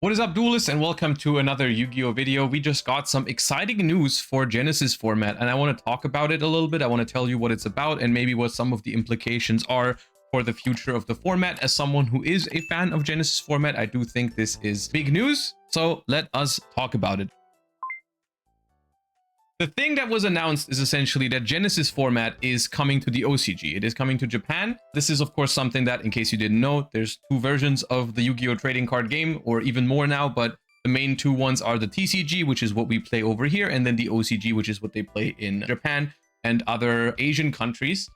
What is up, duelists, and welcome to another Yu-Gi-Oh video. We just got some exciting news for Genesys format, and I want to talk about it a little bit. I want to tell you what it's about and maybe what some of the implications are for the future of the format. As someone who is a fan of Genesys format, I do think this is big news, so let us talk about it. The thing that was announced is essentially that Genesys format is coming to the OCG. It is coming to Japan. This is, of course, something that, in case you didn't know, there's two versions of the Yu-Gi-Oh trading card game, or even more now, but the main two ones are the TCG, which is what we play over here, and then the OCG, which is what they play in Japan and other Asian countries.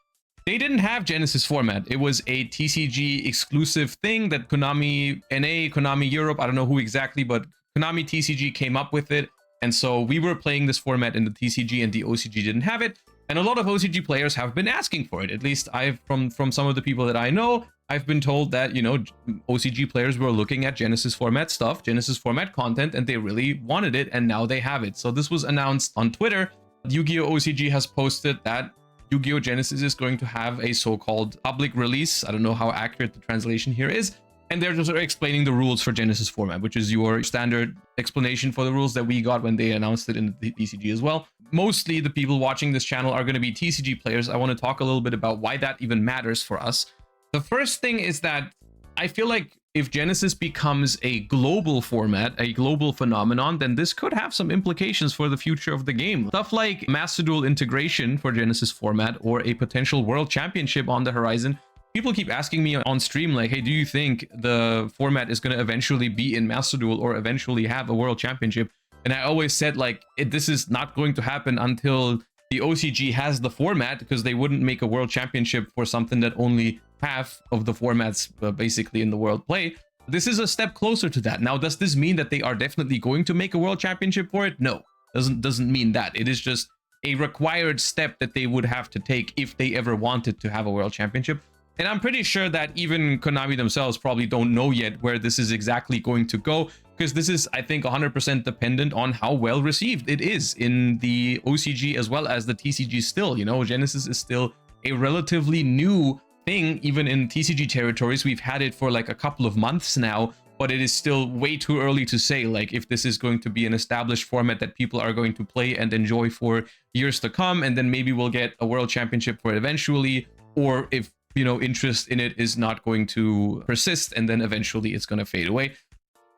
They didn't have Genesys format. It was a TCG exclusive thing that Konami NA, Konami Europe, I don't know who exactly, but Konami TCG came up with it. And so we were playing this format in the TCG and the OCG didn't have it. And a lot of OCG players have been asking for it. At least from some of the people that I know, I've been told that, you know, OCG players were looking at Genesys format stuff, Genesys format content, and they really wanted it. And now they have it. So this was announced on Twitter. Yu-Gi-Oh! OCG has posted that Yu-Gi-Oh! Genesys is going to have a so-called public release. I don't know how accurate the translation here is. And they're just explaining the rules for Genesys format, which is your standard explanation for the rules that we got when they announced it in the TCG as well. Mostly the people watching this channel are going to be TCG players. I want to talk a little bit about why that even matters for us. The first thing is that I feel like if Genesys becomes a global format, a global phenomenon, then this could have some implications for the future of the game. Stuff like Master Duel integration for Genesys format or a potential world championship on the horizon. People keep asking me on stream, like, hey, do you think the format is going to eventually be in Master Duel or eventually have a world championship? And I always said, like, this is not going to happen until the OCG has the format, because they wouldn't make a world championship for something that only half of the formats basically in the world play. This is a step closer to that. Now, does this mean that they are definitely going to make a world championship for it? No, doesn't mean that. It is just a required step that they would have to take if they ever wanted to have a world championship. And I'm pretty sure that even Konami themselves probably don't know yet where this is exactly going to go, because this is, I think, 100% dependent on how well received it is in the OCG as well as the TCG still. You know, Genesys is still a relatively new thing, even in TCG territories. We've had it for like a couple of months now, but it is still way too early to say, like, if this is going to be an established format that people are going to play and enjoy for years to come, and then maybe we'll get a world championship for it eventually, or if, you know, interest in it is not going to persist and then eventually it's going to fade away.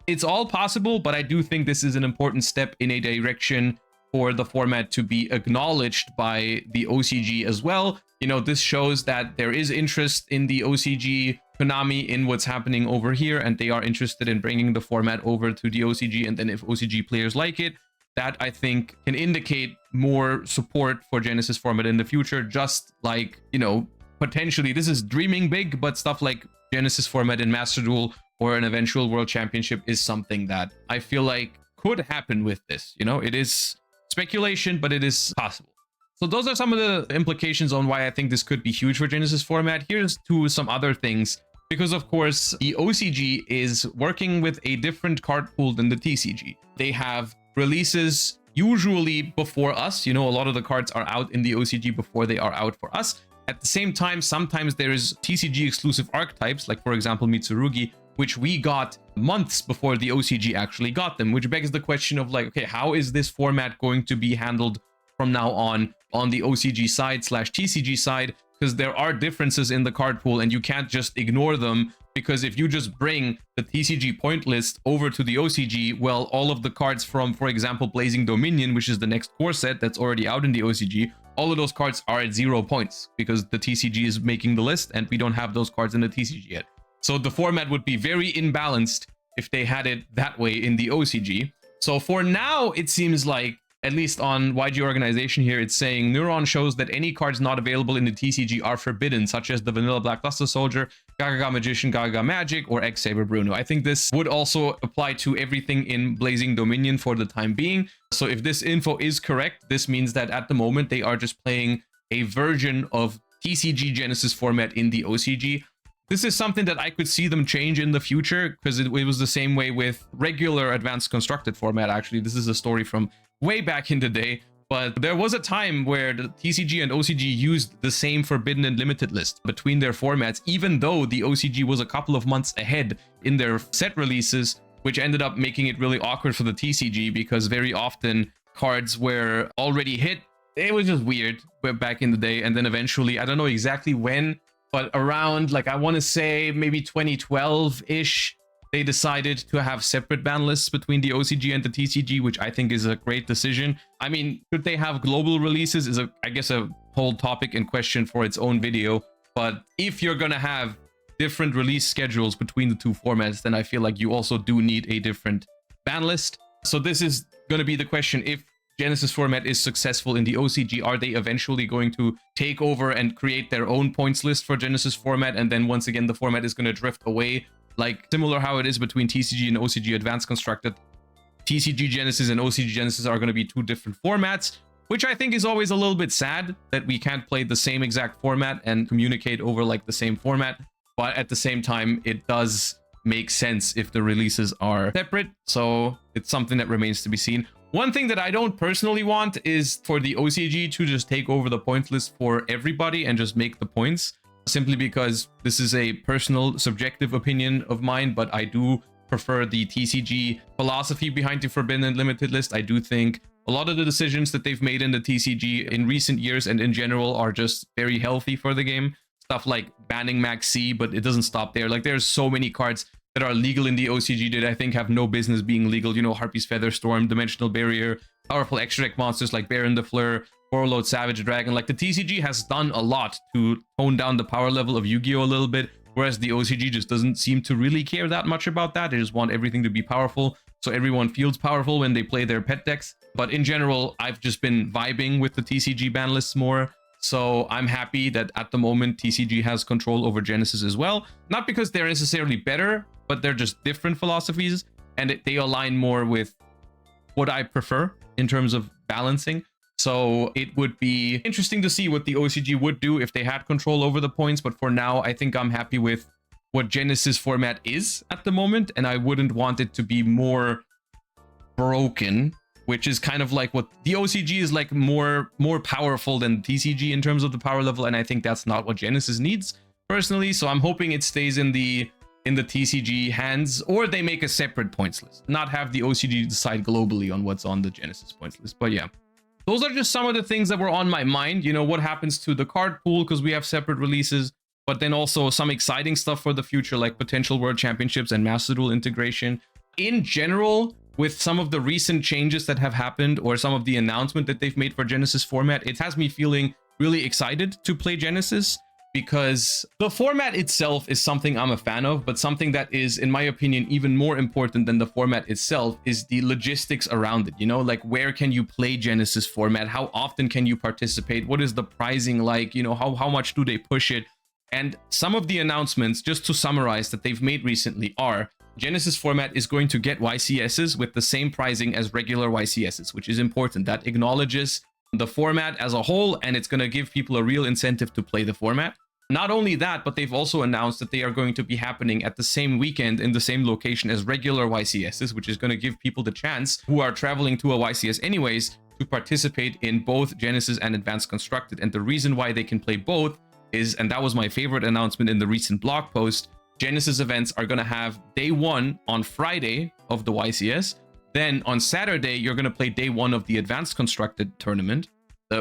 It's all possible, but I do think this is an important step in a direction for the format to be acknowledged by the OCG as well. You know, this shows that there is interest in the OCG, Konami, in what's happening over here, and they are interested in bringing the format over to the OCG. And then if OCG players like it, that I think can indicate more support for Genesys format in the future. Just like, you know, potentially, this is dreaming big, but stuff like Genesys format in Master Duel or an eventual world championship is something that I feel like could happen with this. You know, it is speculation, but it is possible. So those are some of the implications on why I think this could be huge for Genesys format. Here's to some other things, because of course the OCG is working with a different card pool than the TCG. They have releases usually before us. You know, a lot of the cards are out in the OCG before they are out for us. At the same time, sometimes there is TCG exclusive archetypes, like for example Mitsurugi, which we got months before the OCG actually got them, which begs the question of, like, okay, how is this format going to be handled from now on the OCG side / TCG side? Because there are differences in the card pool and you can't just ignore them, because if you just bring the TCG point list over to the OCG, well, all of the cards from, for example, Blazing Dominion, which is the next core set that's already out in the OCG, all of those cards are at 0 points because the TCG is making the list and we don't have those cards in the TCG yet. So the format would be very imbalanced if they had it that way in the OCG. So for now, it seems like, at least on YG organization here, it's saying Neuron shows that any cards not available in the TCG are forbidden, such as the Vanilla Black Luster Soldier, Gagaga Magician, Gagaga Magic, or X Saber Bruno. I think this would also apply to everything in Blazing Dominion for the time being. So if this info is correct, this means that at the moment they are just playing a version of TCG Genesys format in the OCG. This is something that I could see them change in the future, because it was the same way with regular Advanced Constructed format. Actually, this is a story from way back in the day, but there was a time where the TCG and OCG used the same Forbidden and Limited list between their formats, even though the OCG was a couple of months ahead in their set releases. which ended up making it really awkward for the TCG because very often cards were already hit. It was just weird back in the day. And then eventually, I don't know exactly when, but around, like, I want to say maybe 2012-ish, they decided to have separate ban lists between the OCG and the TCG, which I think is a great decision. I mean, should they have global releases is, I guess, a whole topic in question for its own video. But if you're going to have different release schedules between the two formats, then I feel like you also do need a different ban list. So this is going to be the question. If Genesys format is successful in the OCG, are they eventually going to take over and create their own points list for Genesys format? And then once again, the format is going to drift away, like similar how it is between TCG and OCG Advanced Constructed. TCG Genesys and OCG Genesys are going to be two different formats, which I think is always a little bit sad that we can't play the same exact format and communicate over like the same format. But at the same time, it does make sense if the releases are separate. So it's something that remains to be seen. One thing that I don't personally want is for the OCG to just take over the points list for everybody and just make the points, simply because this is a personal subjective opinion of mine, but I do prefer the TCG philosophy behind the Forbidden and Limited list. I do think a lot of the decisions that they've made in the TCG in recent years and in general are just very healthy for the game. Stuff like banning Max C, but it doesn't stop there. Like, there's so many cards that are legal in the OCG that I think have no business being legal. You know, Harpy's Featherstorm, Dimensional Barrier, powerful extra deck monsters like Baron the Fleur, Warlord Savage Dragon. Like, the TCG has done a lot to tone down the power level of Yu-Gi-Oh! A little bit, whereas the OCG just doesn't seem to really care that much about that. They just want everything to be powerful, so everyone feels powerful when they play their pet decks. But in general, I've just been vibing with the TCG ban lists more. So I'm happy that at the moment TCG has control over Genesys as well. Not because they're necessarily better, but they're just different philosophies, and they align more with what I prefer in terms of balancing. So it would be interesting to see what the OCG would do if they had control over the points. But for now, I think I'm happy with what Genesys format is at the moment, and I wouldn't want it to be more broken, which is kind of like what the OCG is, like more powerful than TCG in terms of the power level, and I think that's not what Genesys needs personally. So I'm hoping it stays in the TCG hands, or they make a separate points list, not have the OCG decide globally on what's on the Genesys points list. But yeah, those are just some of the things that were on my mind. You know, what happens to the card pool because we have separate releases, but then also some exciting stuff for the future, like potential world championships and Master Duel integration. In general, with some of the recent changes that have happened, or some of the announcement that they've made for Genesys format, it has me feeling really excited to play Genesys, because the format itself is something I'm a fan of, but something that is, in my opinion, even more important than the format itself is the logistics around it. You know, like, where can you play Genesys format? How often can you participate? What is the pricing like? You know, how much do they push it? And some of the announcements, just to summarize, that they've made recently are: Genesys format is going to get YCSs with the same pricing as regular YCSs, which is important. That acknowledges the format as a whole, and it's going to give people a real incentive to play the format. Not only that, but they've also announced that they are going to be happening at the same weekend in the same location as regular YCSs, which is going to give people the chance, who are traveling to a YCS anyways, to participate in both Genesys and Advanced Constructed. And the reason why they can play both is, and that was my favorite announcement in the recent blog post, Genesys events are going to have day one on Friday of the YCS. Then on Saturday, you're going to play day one of the Advanced Constructed tournament,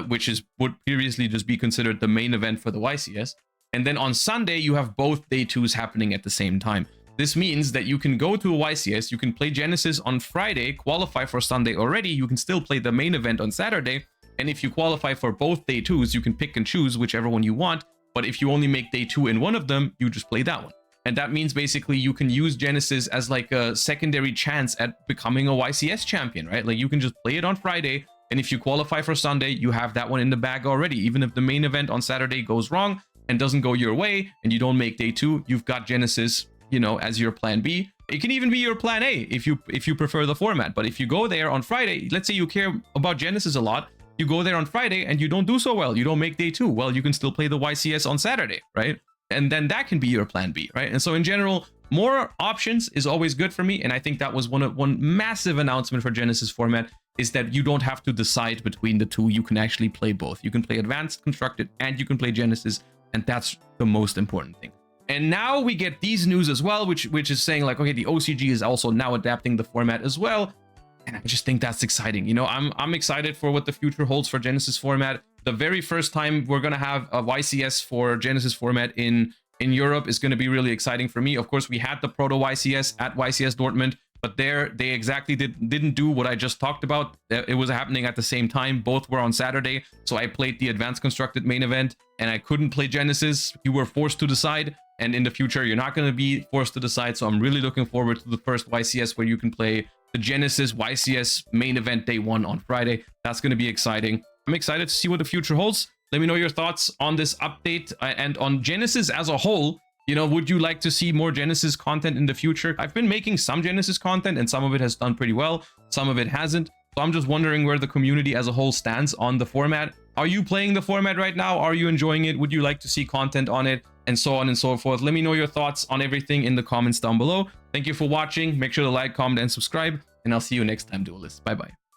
which would previously just be considered the main event for the YCS. And then on Sunday, you have both day twos happening at the same time. This means that you can go to a YCS, you can play Genesys on Friday, qualify for Sunday already, you can still play the main event on Saturday. And if you qualify for both day twos, you can pick and choose whichever one you want. But if you only make day two in one of them, you just play that one. And that means basically you can use Genesys as like a secondary chance at becoming a YCS champion, right? Like, you can just play it on Friday, and if you qualify for Sunday, you have that one in the bag already. Even if the main event on Saturday goes wrong and doesn't go your way, and you don't make day two, you've got Genesys, you know, as your plan B. It can even be your plan A if you prefer the format. But if you go there on Friday, let's say you care about Genesys a lot, you go there on Friday and you don't do so well, you don't make day two, well, you can still play the YCS on Saturday, right? And then that can be your plan B, right? And so in general, more options is always good for me. And I think that was one massive announcement for Genesys format, is that you don't have to decide between the two. You can actually play both. You can play Advanced Constructed and you can play Genesys, and that's the most important thing. And now we get these news as well, which is saying like, okay, the OCG is also now adapting the format as well. And I just think that's exciting. You know, I'm excited for what the future holds for Genesys format. The very first time we're going to have a YCS for Genesys format in Europe is going to be really exciting for me. Of course, we had the proto YCS at YCS Dortmund, but there they exactly didn't do what I just talked about. It was happening at the same time. Both were on Saturday. So I played the advanced constructed main event and I couldn't play Genesys. You were forced to decide. And in the future, you're not going to be forced to decide. So I'm really looking forward to the first YCS where you can play the Genesys YCS main event day 1 on Friday. That's going to be exciting. I'm excited to see what the future holds. Let me know your thoughts on this update and on Genesys as a whole. You know, would you like to see more Genesys content in the future? I've been making some Genesys content and some of it has done pretty well. Some of it hasn't. So I'm just wondering where the community as a whole stands on the format. Are you playing the format right now? Are you enjoying it? Would you like to see content on it? And so on and so forth. Let me know your thoughts on everything in the comments down below. Thank you for watching. Make sure to like, comment, and subscribe. And I'll see you next time, duelists. Bye-bye.